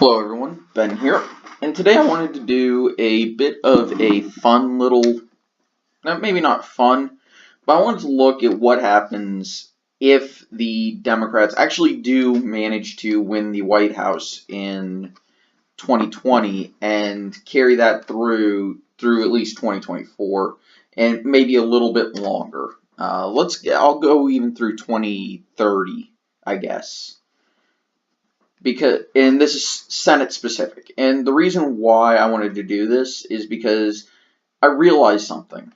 Hello everyone, Ben here, and today I wanted to do a bit of a fun little, maybe not fun, but I wanted to look at what happens if the Democrats actually do manage to win the White House in 2020 and carry that through at least 2024 and maybe a little bit longer. I'll go even through 2030, I guess. And this is Senate specific, and the reason why I wanted to do this is because I realized something.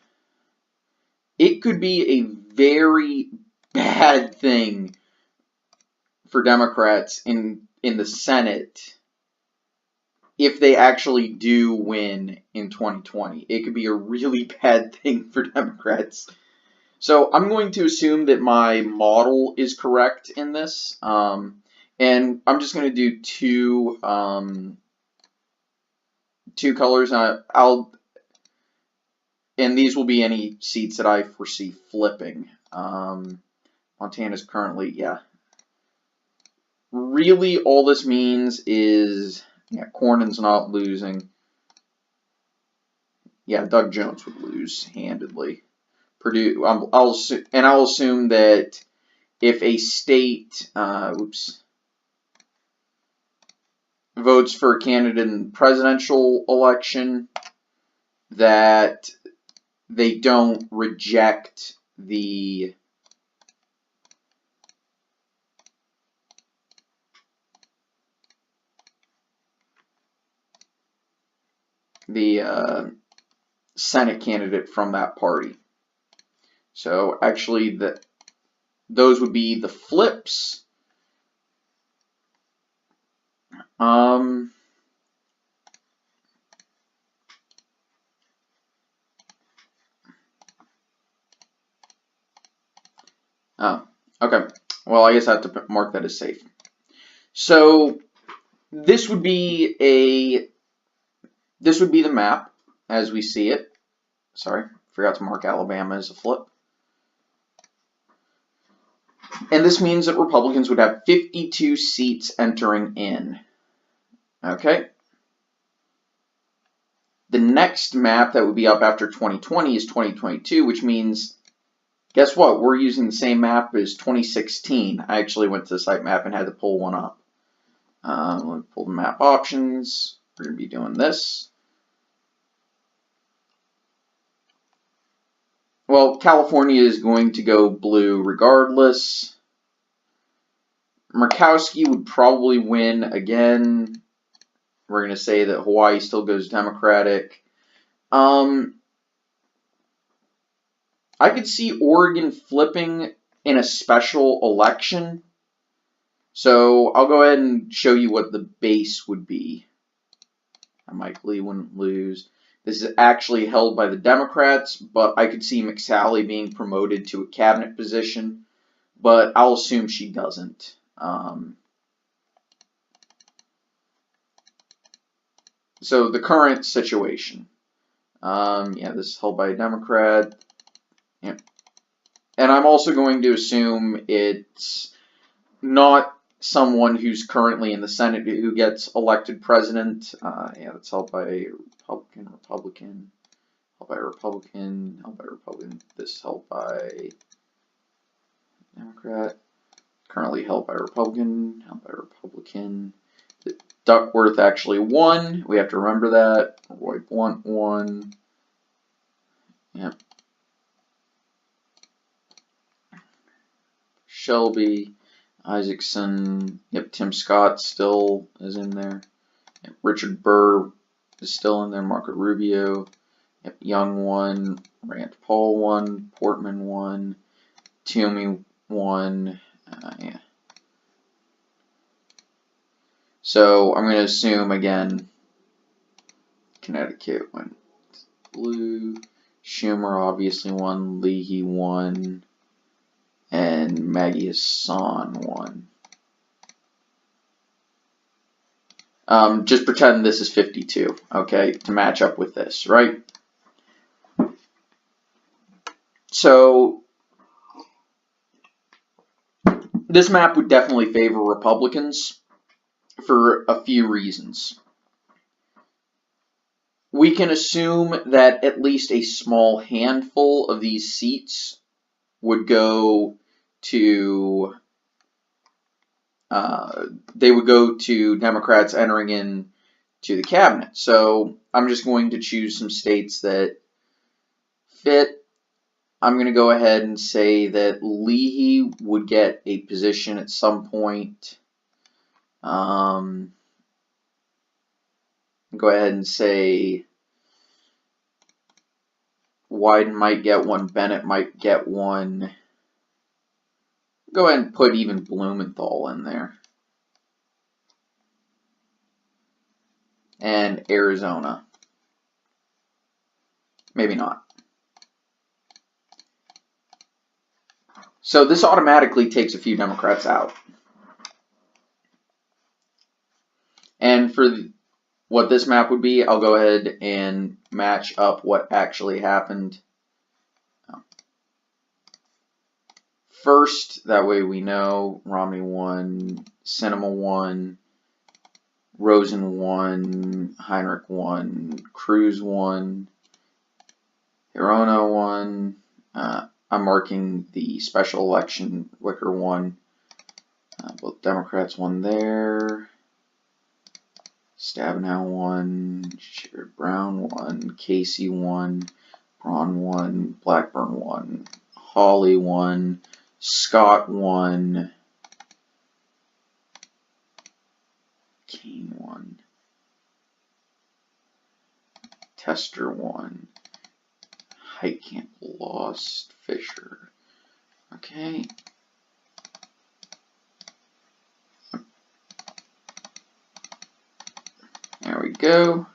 It could be a very bad thing for Democrats in the Senate if they actually do win in 2020. It could be a really bad thing for Democrats. So I'm going to assume that my model is correct in this. And I'm just going to do two colors. And these will be any seats that I foresee flipping. Montana's currently, yeah. Really, all this means is, yeah, Cornyn's not losing. Yeah, Doug Jones would lose handedly. Purdue, I'll assume that if a state, votes for a candidate in the presidential election, that they don't reject the Senate candidate from that party. So actually, those would be the flips. Oh, okay. Well, I guess I have to mark that as safe. So this would be the map as we see it. Sorry, forgot to mark Alabama as a flip. And this means that Republicans would have 52 seats entering in. Okay. The next map that would be up after 2020 is 2022, which means, guess what? We're using the same map as 2016. I actually went to the site map and had to pull one up. Let me pull the map options. We're going to be doing this. Well, California is going to go blue regardless. Murkowski would probably win again. We're going to say that Hawaii still goes Democratic. I could see Oregon flipping in a special election. So I'll go ahead and show you what the base would be. Mike Lee wouldn't lose. This is actually held by the Democrats, but I could see McSally being promoted to a cabinet position, but I'll assume she doesn't. So the current situation. Yeah, this is held by a Democrat. Yeah. And I'm also going to assume it's not someone who's currently in the Senate who gets elected president. Yeah, that's held by a Republican, held by a Republican, held by a Republican. This is held by Democrat, currently held by a Republican, held by a Republican. Duckworth actually won. We have to remember that. Roy Blunt won. Yep. Shelby, Isaacson. Yep. Tim Scott still is in there. Yep. Richard Burr is still in there. Marco Rubio. Yep. Young won. Rand Paul won. Portman won. Toomey won. Yeah. So I'm going to assume again, Connecticut went blue. Schumer obviously won. Leahy won. And Maggie Hassan won. Just pretend this is 52, okay, to match up with this, right? So this map would definitely favor Republicans. for a few reasons. We can assume that at least a small handful of these seats would go to they would go to Democrats entering in to the cabinet. So I'm just going to choose some states that fit. I'm going to go ahead and say that Leahy would get a position at some point. Go ahead and say Wyden might get one, Bennett might get one. Go ahead and put even Blumenthal in there. And Arizona. Maybe not. So this automatically takes a few Democrats out. And for what this map would be, I'll go ahead and match up what actually happened. First, that way we know Romney won, Sinema won, Rosen won, Heinrich won, Cruz won, Hirono won. I'm marking the special election. Wicker won. Both Democrats won there. Stabenow won. Sherrod Brown won. Casey won. Braun won. Blackburn won. Hawley won. Scott won. Kane won. Tester won. Heitkamp lost. Fisher. Okay. There we go.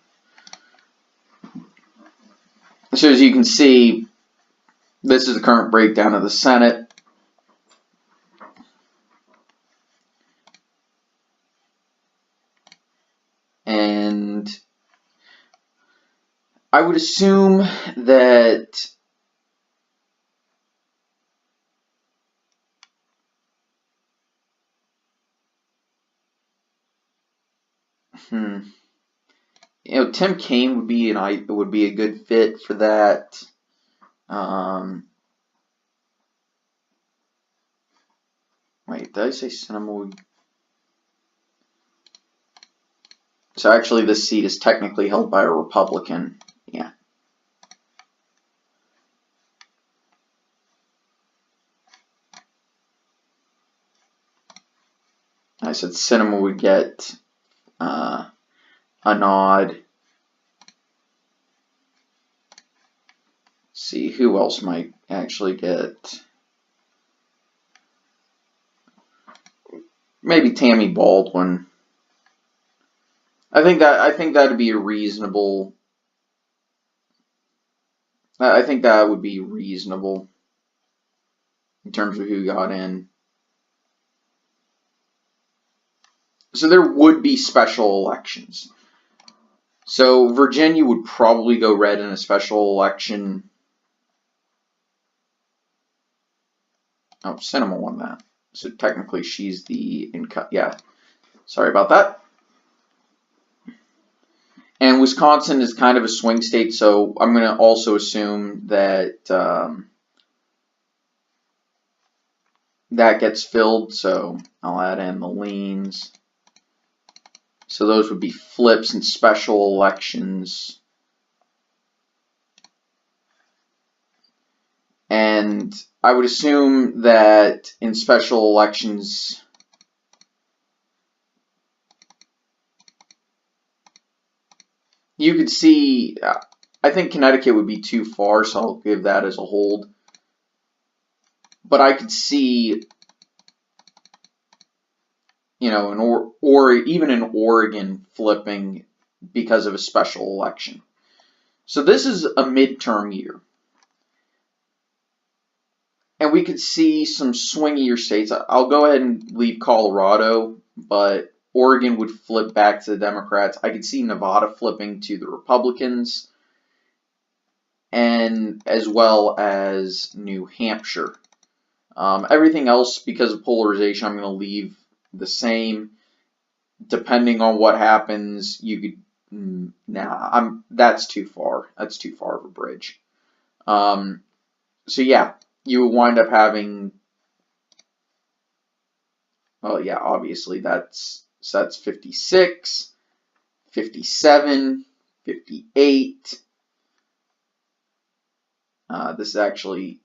So as you can see, this is the current breakdown of the Senate. And I would assume that Tim Kaine would be a good fit for that. Wait, did I say Sinema would? So actually, this seat is technically held by a Republican. Yeah. I said Sinema would get a nod. Let's see who else might actually get. Maybe Tammy Baldwin. I think that'd be a reasonable. I think that would be reasonable in terms of who got in. So there would be special elections. So Virginia would probably go red in a special election. Oh, Sinema won that. So technically she's the yeah. Sorry about that. And Wisconsin is kind of a swing state, so I'm going to also assume that that gets filled. So I'll add in the leans. So those would be flips and special elections. And I would assume that in special elections, you could see, I think Connecticut would be too far, so I'll give that as a hold. But I could see, or even in Oregon flipping because of a special election. So this is a midterm year. And we could see some swingier states. I'll go ahead and leave Colorado, but Oregon would flip back to the Democrats. I could see Nevada flipping to the Republicans, and as well as New Hampshire. Everything else, because of polarization, I'm going to leave the same. depending on what happens, you could. That's too far. That's too far of a bridge. So yeah, you would wind up having. Well, yeah, obviously that's 56, 57, 58. This is actually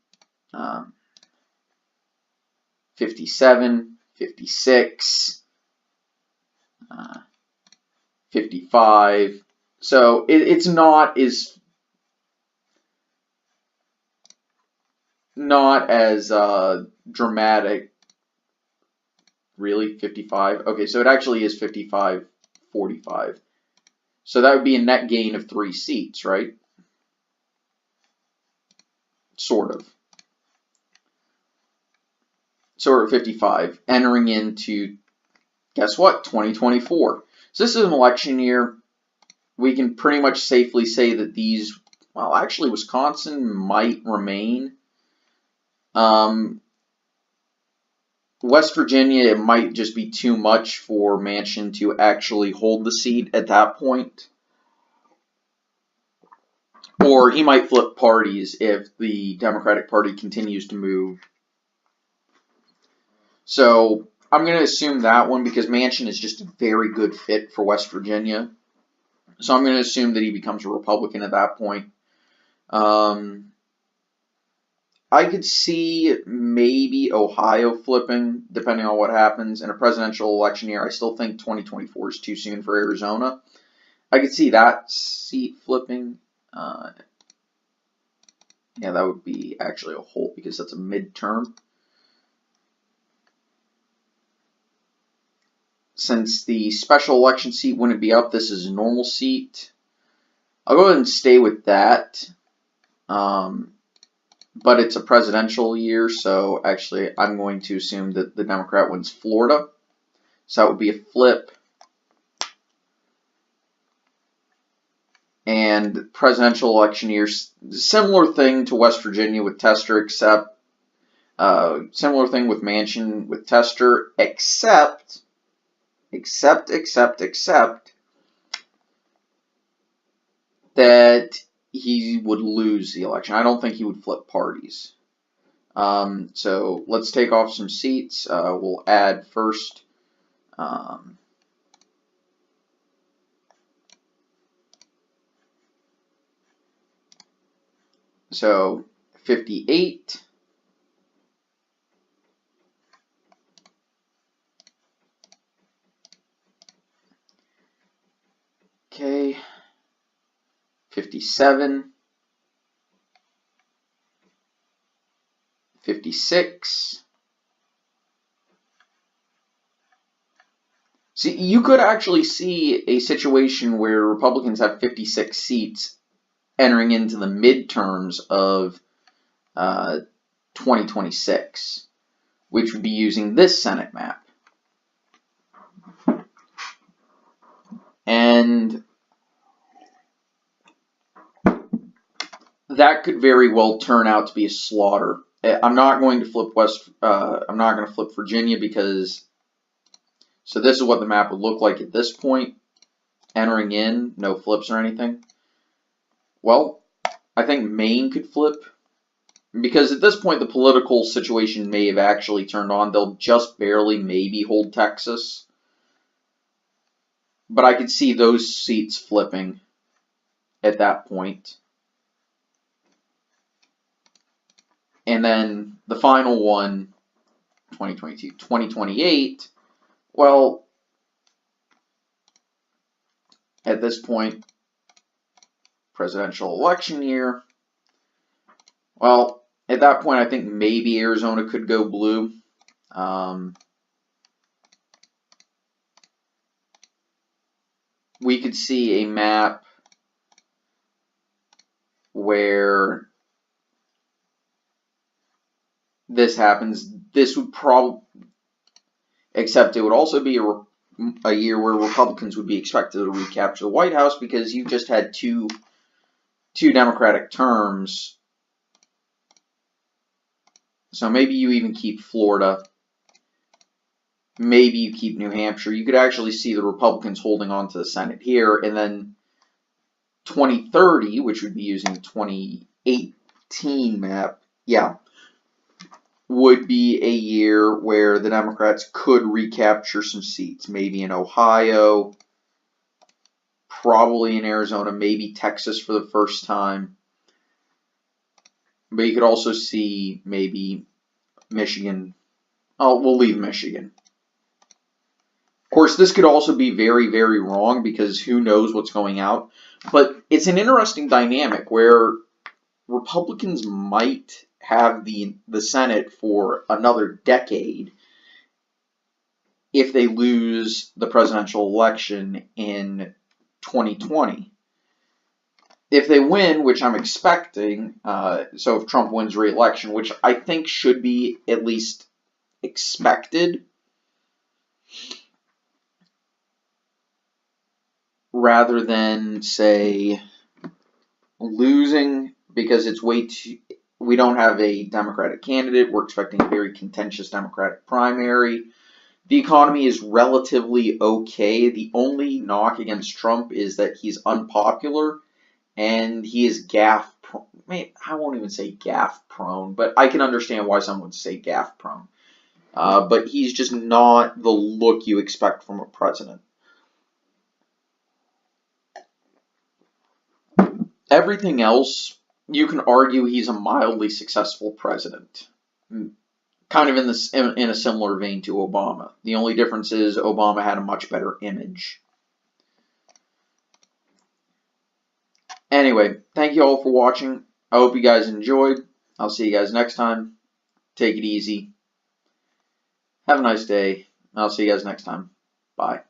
57, 56, 55. So it's not as dramatic. Really, 55? Okay, so it actually is 55, 45. So that would be a net gain of 3 seats, right? Sort of. So we're at 55, entering into, guess what, 2024. So this is an election year. We can pretty much safely say that these, well, actually Wisconsin might remain. West Virginia, it might just be too much for Manchin to actually hold the seat at that point. Or he might flip parties if the Democratic Party continues to move. So I'm going to assume that one because Manchin is just a very good fit for West Virginia. So I'm going to assume that he becomes a Republican at that point. I could see maybe Ohio flipping, depending on what happens in a presidential election year. I still think 2024 is too soon for Arizona. I could see that seat flipping. Yeah, that would be actually a hole because that's a midterm. Since the special election seat wouldn't be up, this is a normal seat. I'll go ahead and stay with that. But it's a presidential year, so actually I'm going to assume that the Democrat wins Florida. So that would be a flip. And presidential election years, similar thing to West Virginia with Tester, except similar thing with Manchin with Tester, except that he would lose the election. I don't think he would flip parties. So let's take off some seats. We'll add first. So 58. Okay. 57. 56. See, you could actually see a situation where Republicans have 56 seats entering into the midterms of 2026, which would be using this Senate map. And that could very well turn out to be a slaughter. I'm not going to flip I'm not going to flip Virginia because. So this is what the map would look like at this point. Entering in, no flips or anything. Well, I think Maine could flip. Because at this point, the political situation may have actually turned on. They'll just barely maybe hold Texas. But I could see those seats flipping at that point. And then the final one, 2022, 2028, well, at this point, presidential election year, well, at that point, I think maybe Arizona could go blue. We could see a map where this happens. This would probably, except it would also be a year where Republicans would be expected to recapture the White House because you just had two Democratic terms. So maybe you even keep Florida. maybe you keep New Hampshire. You could actually see the Republicans holding on to the Senate here, and then 2030, which would be using the 2018 map, yeah, would be a year where the Democrats could recapture some seats, maybe in Ohio, probably in Arizona, maybe Texas for the first time. But you could also see maybe Michigan. Oh, we'll leave Michigan. Of course, this could also be very, very wrong because who knows what's going out. But it's an interesting dynamic where Republicans might have the Senate for another decade if they lose the presidential election in 2020. If they win, which I'm expecting, so if Trump wins re-election, which I think should be at least expected, rather than, say, losing because it's way too, we don't have a Democratic candidate. We're expecting a very contentious Democratic primary. The economy is relatively okay. The only knock against Trump is that he's unpopular and he is gaffe prone. I won't even say gaffe prone, but I can understand why someone would say gaffe prone. But he's just not the look you expect from a president. Everything else, you can argue he's a mildly successful president. Kind of in a similar vein to Obama. The only difference is Obama had a much better image. Anyway, thank you all for watching. I hope you guys enjoyed. I'll see you guys next time. Take it easy. Have a nice day. I'll see you guys next time. Bye.